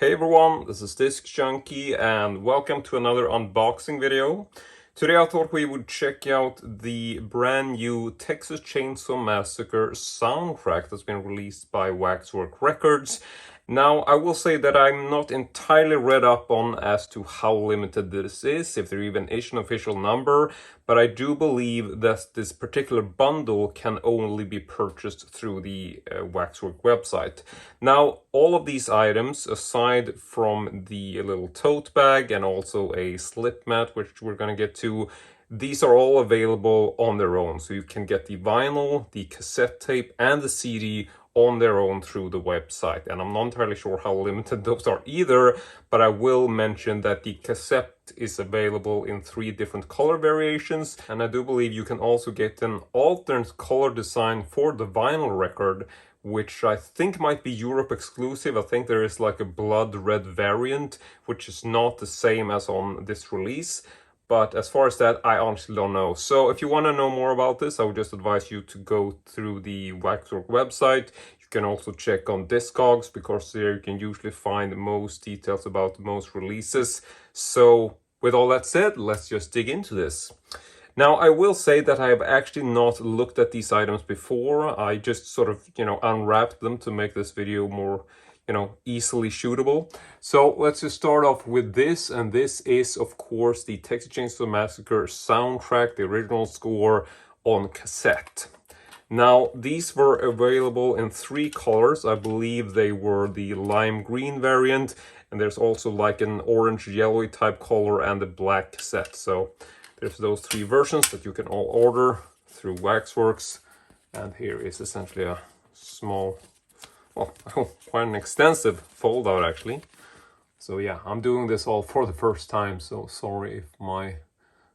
Hey everyone, this is Disc Junkie and welcome to another unboxing video. Today I thought we would check out the brand new Texas Chainsaw Massacre soundtrack that's been released by Waxwork Records. Now, I will say that I'm not entirely read up on as to how limited this is, if there even is an official number, but I do believe that this particular bundle can only be purchased through the Waxwork website. Now, all of these items, aside from the little tote bag and also a slip mat, which we're going to get to, these are all available on their own. So you can get the vinyl, the cassette tape, and the CD on their own through the website. And I'm not entirely sure how limited those are either, but I will mention that the cassette is available in 3 different color variations. And I do believe you can also get an alternate color design for the vinyl record, which I think might be Europe exclusive. I think there is like a blood red variant, which is not the same as on this release. But as far as that, I honestly don't know. So if you want to know more about this, I would just advise you to go through the Waxwork website. You can also check on Discogs, because there you can usually find most details about most releases. So with all that said, let's just dig into this. Now, I will say that I have actually not looked at these items before. I just sort of, unwrapped them to make this video more easily shootable. So let's just start off with this, and this is of course the Texas Chainsaw Massacre soundtrack, the original score on cassette. Now, these were available in 3 colors. I believe they were the lime green variant, and there's also like an orange yellowy type color and a black cassette. So there's those 3 versions that you can all order through Waxworks, and here is essentially a small, well, quite an extensive fold out actually. So yeah, I'm doing this all for the first time, so sorry if my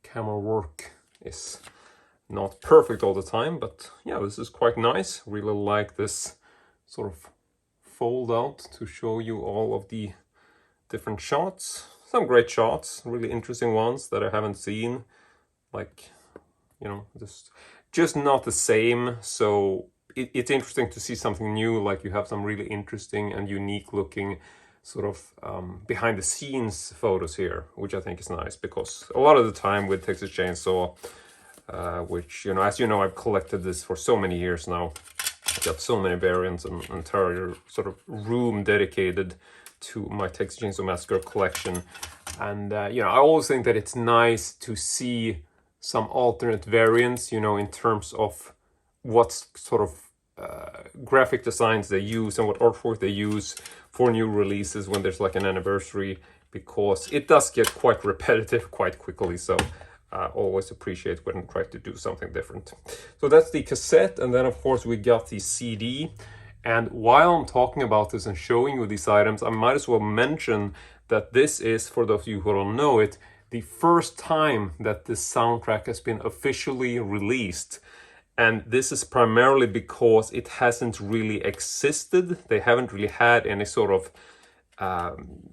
camera work is not perfect all the time, but yeah, this is quite nice. Really like this sort of fold out to show you all of the different shots. Some great shots, really interesting ones that I haven't seen, like, just not the same. So it's interesting to see something new, like you have some really interesting and unique looking sort of behind the scenes photos here, which I think is nice, because a lot of the time with Texas Chainsaw, which, as you know, I've collected this for so many years now. I've got so many variants and an entire sort of room dedicated to my Texas Chainsaw Massacre collection. And, I always think that it's nice to see some alternate variants, in terms of what sort of graphic designs they use and what artwork they use for new releases when there's like an anniversary, because it does get quite repetitive quite quickly. So I always appreciate when I try to do something different. So that's the cassette, and then of course we got the CD. And while I'm talking about this and showing you these items, I might as well mention that this is, for those of you who don't know it, the first time that this soundtrack has been officially released. And this is primarily because it hasn't really existed. They haven't really had any sort of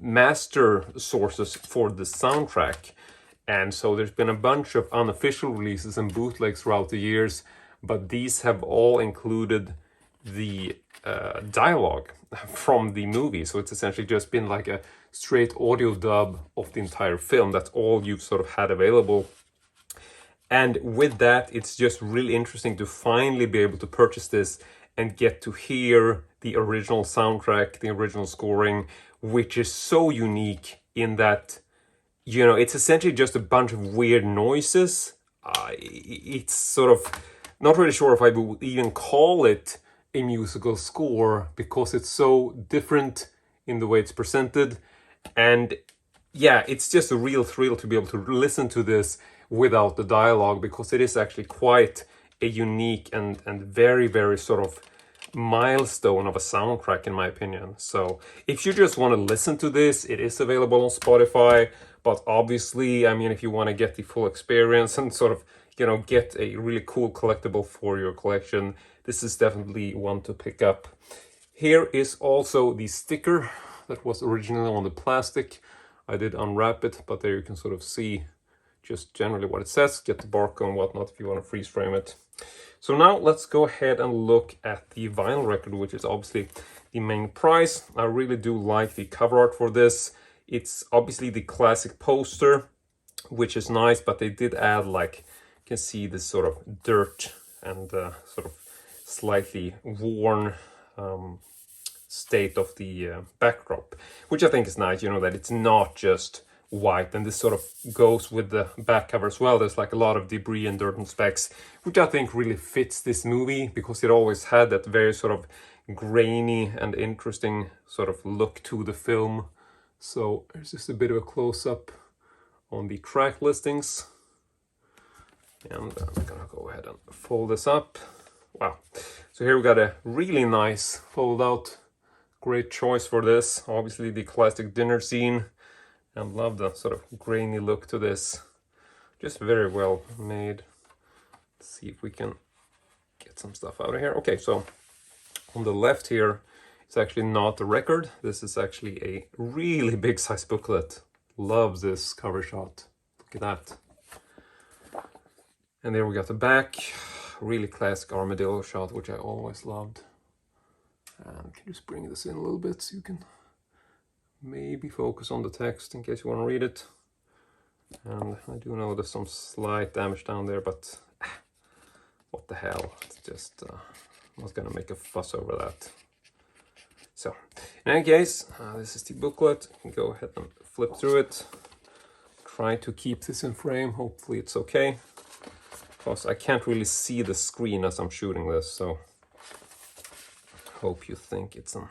master sources for the soundtrack. And so there's been a bunch of unofficial releases and bootlegs throughout the years, but these have all included the dialogue from the movie. So it's essentially just been like a straight audio dub of the entire film. That's all you've sort of had available. And with that, it's just really interesting to finally be able to purchase this and get to hear the original soundtrack, the original scoring, which is so unique in that, it's essentially just a bunch of weird noises. It's sort of not really sure if I would even call it a musical score, because it's so different in the way it's presented. And yeah, it's just a real thrill to be able to listen to this without the dialogue, because it is actually quite a unique and very, very sort of milestone of a soundtrack, in my opinion. So if you just want to listen to this, it is available on Spotify. But obviously, I mean, if you want to get the full experience and sort of, get a really cool collectible for your collection, this is definitely one to pick up. Here is also the sticker that was originally on the plastic. I did unwrap it, but there you can sort of see just generally what it says, get the barcode and whatnot if you want to freeze frame it. So now let's go ahead and look at the vinyl record, which is obviously the main price. I really do like the cover art for this. It's obviously the classic poster, which is nice, but they did add, like, you can see this sort of dirt and sort of slightly worn state of the backdrop, which I think is nice, you know, that it's not just white. And this sort of goes with the back cover as well. There's like a lot of debris and dirt and specks, which I think really fits this movie, because it always had that very sort of grainy and interesting sort of look to the film. So there's just a bit of a close-up on the track listings. And I'm gonna go ahead and fold this up. Wow. So here we got a really nice fold out. Great choice for this. Obviously the classic dinner scene. And love the sort of grainy look to this. Just very well made. Let's see if we can get some stuff out of here. Okay, so on the left here, it's actually not a record. This is actually a really big size booklet. Love this cover shot. Look at that. And there we got the back. Really classic armadillo shot, which I always loved. And can you just bring this in a little bit so you can maybe focus on the text in case you want to read it. And I do know there's some slight damage down there, but what the hell. It's just, I'm not gonna make a fuss over that. So, in any case, this is the booklet. You can go ahead and flip through it. Try to keep this in frame. Hopefully it's okay. Because I can't really see the screen as I'm shooting this, so hope you think it's an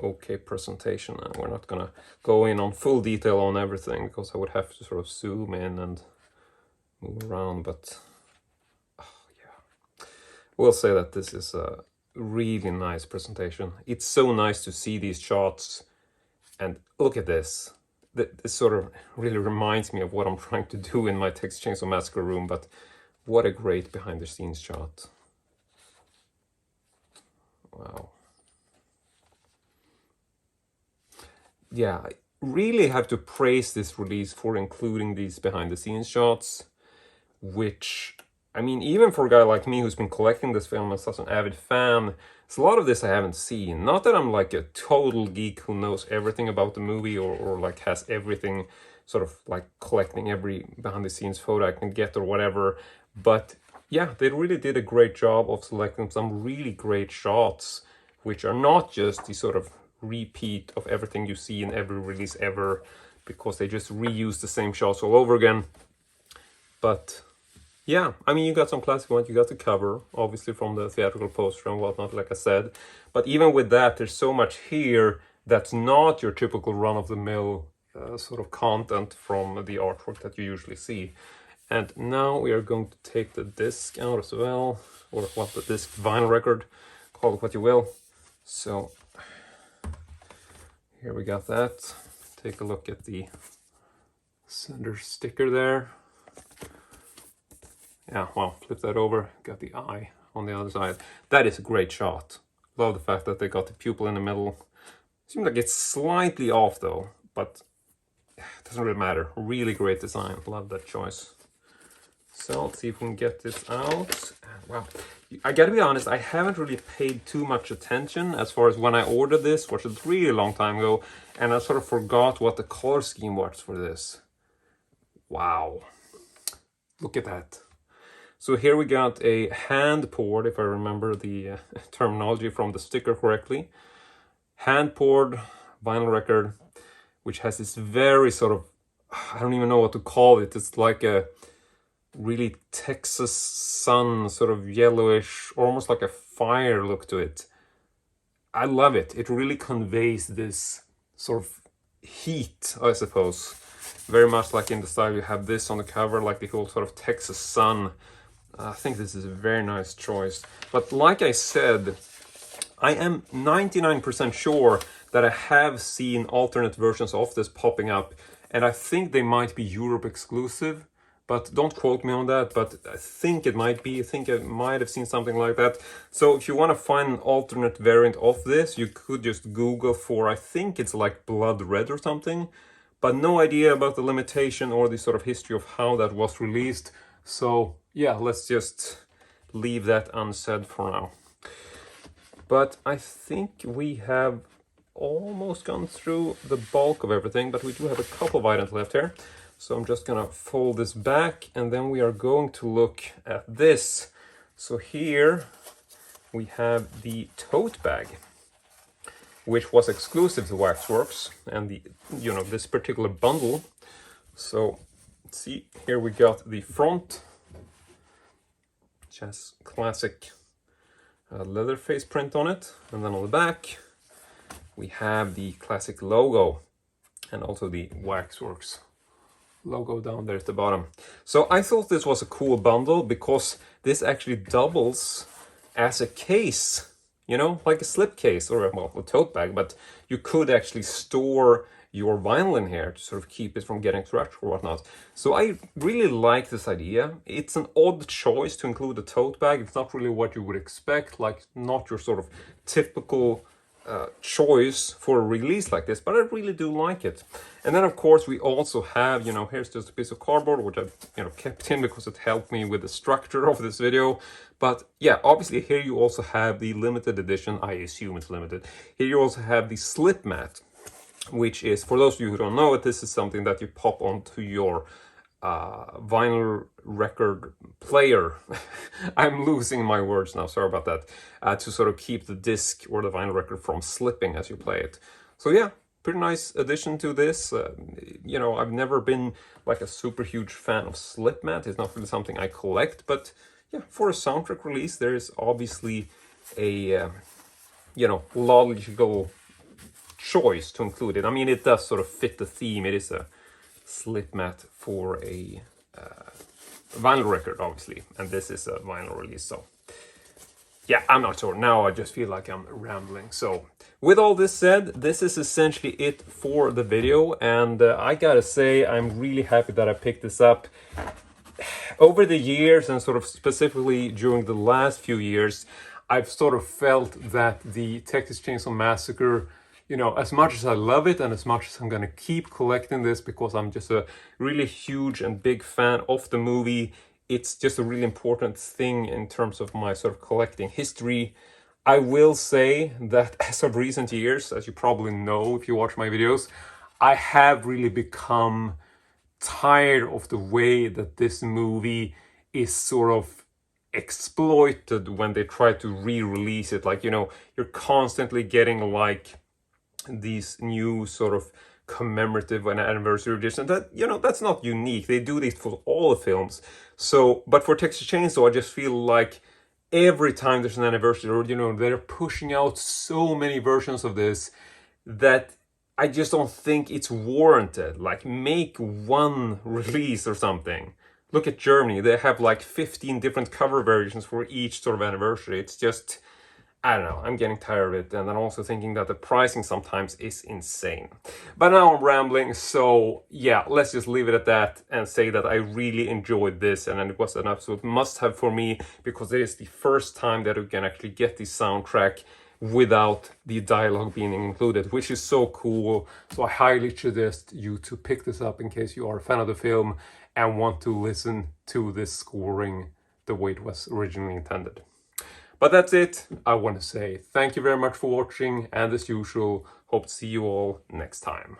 okay presentation. And we're not gonna go in on full detail on everything, because I would have to sort of zoom in and move around, but yeah. We'll say that this is a really nice presentation. It's so nice to see these shots, and look at this. This sort of really reminds me of what I'm trying to do in my Texas Chainsaw Massacre room, but what a great behind the scenes shot. Wow. Yeah, I really have to praise this release for including these behind the scenes shots, which, I mean, even for a guy like me who's been collecting this film as such an avid fan, there's a lot of this I haven't seen. Not that I'm like a total geek who knows everything about the movie, or like has everything, sort of like collecting every behind the scenes photo I can get or whatever, but yeah, they really did a great job of selecting some really great shots, which are not just the sort of repeat of everything you see in every release ever, because they just reuse the same shots all over again. But yeah, I mean, you got some classic ones. You got the cover, obviously, from the theatrical poster and whatnot, like I said. But even with that, there's so much here that's not your typical run-of-the-mill sort of content from the artwork that you usually see. And now we are going to take the disc out as well, or what, the disc vinyl record, call it what you will. So here we got that. Take a look at the center sticker there. Yeah, well, flip that over, got the eye on the other side. That is a great shot. Love the fact that they got the pupil in the middle. Seems like it's slightly off though, but it doesn't really matter. Really great design, love that choice. So let's see if we can get this out. Wow, I gotta be honest, I haven't really paid too much attention as far as when I ordered this, which was a really long time ago, and I sort of forgot what the color scheme was for this. Wow, look at that. So here we got a hand poured, if I remember the terminology from the sticker correctly. Hand poured vinyl record, which has this very sort of, I don't even know what to call it. It's like a really Texas sun, sort of yellowish, almost like a fire look to it. I love it. It really conveys this sort of heat, I suppose. Very much like in the style you have this on the cover, like the whole sort of Texas sun. I think this is a very nice choice. But like I said, I am 99% sure that I have seen alternate versions of this popping up, and I think they might be Europe exclusive, but don't quote me on that, but I think it might be. I think I might have seen something like that. So if you want to find an alternate variant of this, you could just Google for, I think it's like blood red or something, but no idea about the limitation or the sort of history of how that was released. So yeah, let's just leave that unsaid for now. But I think we have almost gone through the bulk of everything, but we do have a couple of items left here. So I'm just gonna fold this back, and then we are going to look at this. So here we have the tote bag, which was exclusive to Waxworks, and the, you know, this particular bundle. So see, here we got the front, which has classic leather face print on it, and then on the back we have the classic logo and also the Waxworks logo down there at the bottom. So I thought this was a cool bundle because this actually doubles as a case, you know, like a slip case or well, a tote bag, but you could actually store your vinyl in here to sort of keep it from getting scratched or whatnot. So I really like this idea. It's an odd choice to include a tote bag. It's not really what you would expect, like not your sort of typical choice for a release like this, but I really do like it. And then of course we also have, you know, here's just a piece of cardboard which I've, you know, kept in because it helped me with the structure of this video. But yeah, obviously here you also have the limited edition, I assume it's limited. Here you also have the slip mat, which is, for those of you who don't know it, this is something that you pop onto your vinyl record player. I'm losing my words now, sorry about that, to sort of keep the disc or the vinyl record from slipping as you play it. So yeah, pretty nice addition to this. You know, I've never been like a super huge fan of slip mat. It's not really something I collect, but yeah, for a soundtrack release, there is obviously a you know, logical choice to include it. I mean, it does sort of fit the theme. It is a slip mat for a vinyl record, obviously, and this is a vinyl release. So yeah, I'm not sure. Now I just feel like I'm rambling. So with all this said, this is essentially it for the video, and I gotta say I'm really happy that I picked this up. Over the years, and sort of specifically during the last few years, I've sort of felt that the Texas Chainsaw Massacre, you know, as much as I love it and as much as I'm gonna keep collecting this because I'm just a really huge and big fan of the movie, it's just a really important thing in terms of my sort of collecting history. I will say that as of recent years, as you probably know if you watch my videos, I have really become tired of the way that this movie is sort of exploited when they try to re-release it. Like, you know, you're constantly getting like these new sort of commemorative and anniversary edition that, you know, that's not unique. They do this for all the films. So, but for Texas Chainsaw, I just feel like every time there's an anniversary, or, you know, they're pushing out so many versions of this that I just don't think it's warranted. Like, make one release or something. Look at Germany. They have like 15 different cover versions for each sort of anniversary. It's just, I don't know, I'm getting tired of it, and I'm also thinking that the pricing sometimes is insane. But now I'm rambling, so yeah, let's just leave it at that and say that I really enjoyed this, and it was an absolute must-have for me because it is the first time that we can actually get the soundtrack without the dialogue being included, which is so cool. So I highly suggest you to pick this up in case you are a fan of the film and want to listen to this scoring the way it was originally intended. But that's it. I want to say thank you very much for watching, and as usual, hope to see you all next time.